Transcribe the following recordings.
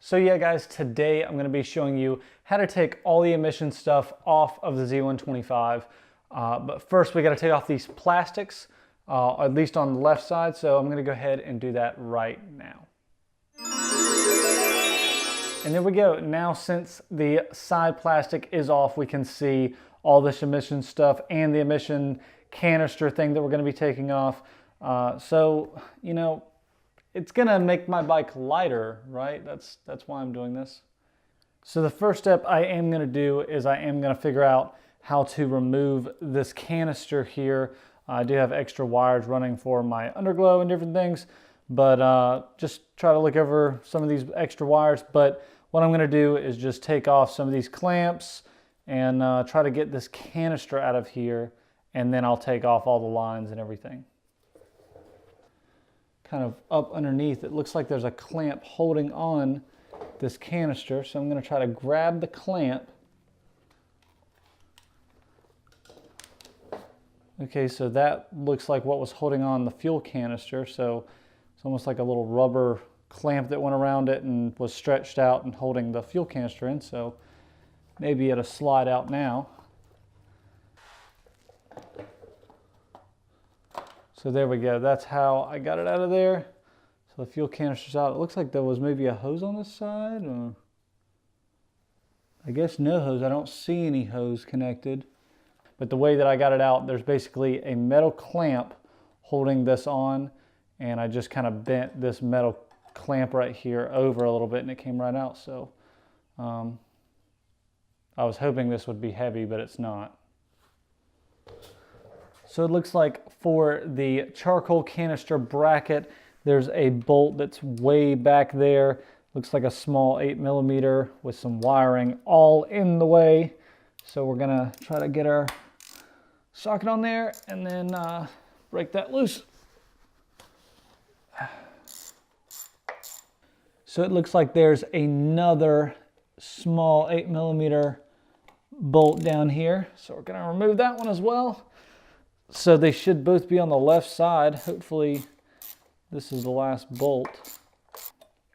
So yeah guys, today I'm going to be showing you how to take all the emission stuff off of the Z125. But first we got to take off these plastics, at least on the left side. So I'm going to go ahead and do that right now. And there we go. Now since the side plastic is off, we can see all this emission stuff and the emission canister thing that we're going to be taking off. So, you know, it's gonna make my bike lighter, right? That's why I'm doing this. So the first step I am gonna do is I am gonna figure out how to remove this canister here. I do have extra wires running for my underglow and different things, but just try to look over some of these extra wires. But what I'm gonna do is just take off some of these clamps and try to get this canister out of here, and then I'll take off all the lines and everything. Kind of up underneath, it looks like there's a clamp holding on this canister, so I'm going to try to grab the clamp. Okay, so that looks like what was holding on the fuel canister, so it's almost like a little rubber clamp that went around it and was stretched out and holding the fuel canister in, so maybe it'll slide out now. So there we go, that's how I got it out of there. So the fuel canister's out. It looks like there was maybe a hose on this side. Or I guess no hose, I don't see any hose connected. But the way that I got it out, there's basically a metal clamp holding this on, and I just kind of bent this metal clamp right here over a little bit and it came right out. So I was hoping this would be heavy, but it's not. So it looks like for the charcoal canister bracket, there's a bolt that's way back there. Looks like a small 8mm with some wiring all in the way. So we're gonna try to get our socket on there and then break that loose. So it looks like there's another small 8mm bolt down here. So we're gonna remove that one as well. So they should both be on the left side. Hopefully this is the last bolt.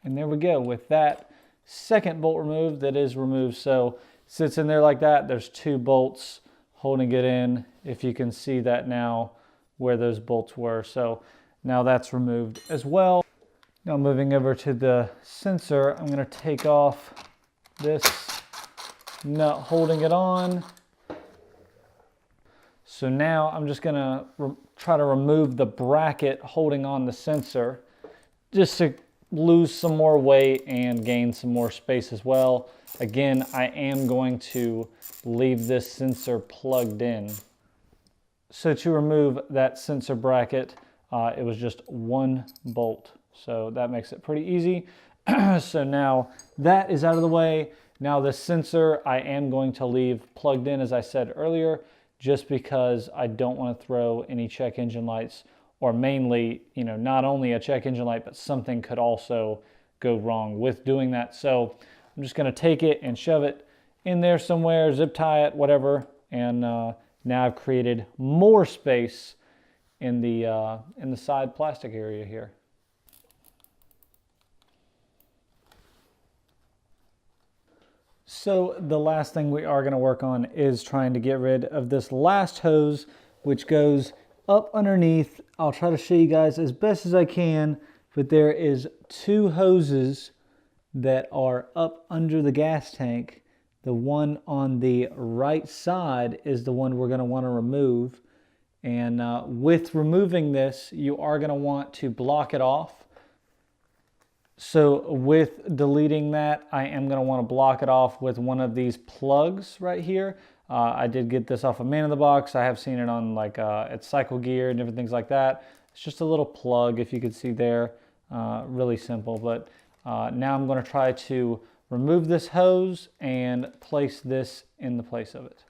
And there we go, with that second bolt removed, that is removed. So it sits in there like that. There's two bolts holding it in, if you can see that now where those bolts were. So now that's removed as well. Now moving over to the sensor, I'm gonna take off this nut holding it on. So now I'm just gonna try to remove the bracket holding on the sensor just to lose some more weight and gain some more space as well. Again, I am going to leave this sensor plugged in. So to remove that sensor bracket, it was just one bolt. So that makes it pretty easy. So now that is out of the way. Now the sensor I am going to leave plugged in, as I said earlier, just because I don't want to throw any check engine lights, or mainly, you know, not only a check engine light, but something could also go wrong with doing that. So I'm just going to take it and shove it in there somewhere, zip tie it, whatever. And now I've created more space in the side plastic area here. So the last thing we are going to work on is trying to get rid of this last hose, which goes up underneath. I'll try to show you guys as best as I can, but there is two hoses that are up under the gas tank. The one on the right side is the one we're going to want to remove. And with removing this, you are going to want to block it off. So with deleting that, I am going to want to block it off with one of these plugs right here. I did get this off of Man in the Box. I have seen it on like at Cycle Gear and different things like that. It's just a little plug, if you could see there. Really simple, but now I'm going to try to remove this hose and place this in the place of it.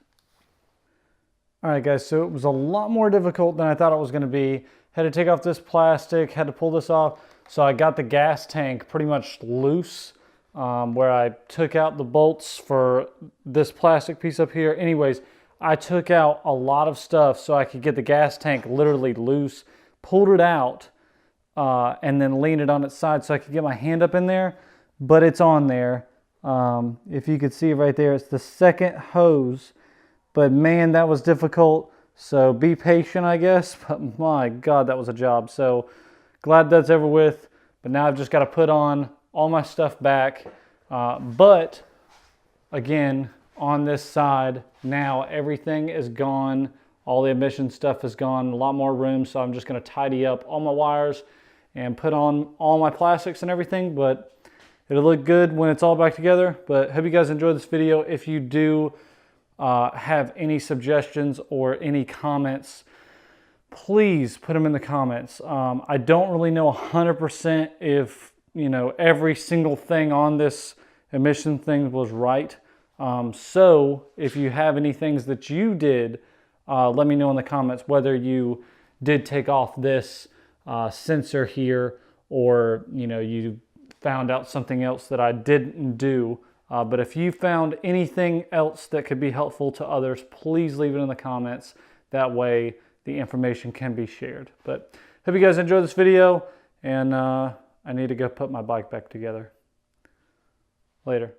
All right guys, so it was a lot more difficult than I thought it was going to be. Had to take off this plastic, had to pull this off. So I got the gas tank pretty much loose where I took out the bolts for this plastic piece up here. Anyways, I took out a lot of stuff so I could get the gas tank literally loose, pulled it out, and then leaned it on its side so I could get my hand up in there. but it's on there. If you could see right there, it's the second hose, but man, that was difficult. So be patient, I guess, but my God, that was a job. So glad that's over with, but now I've just got to put on all my stuff back. But again, on this side, now everything is gone. All the emission stuff is gone, a lot more room. So I'm just going to tidy up all my wires and put on all my plastics and everything, but it'll look good when it's all back together. But hope you guys enjoyed this video. If you do have any suggestions or any comments, please put them in the comments. I don't really know 100% if, every single thing on this emission thing was right. So if you have any things that you did, let me know in the comments whether you did take off this sensor here, or you found out something else that I didn't do. But if you found anything else that could be helpful to others, please leave it in the comments. That way the information can be shared. But hope you guys enjoyed this video, and I need to go put my bike back together. Later.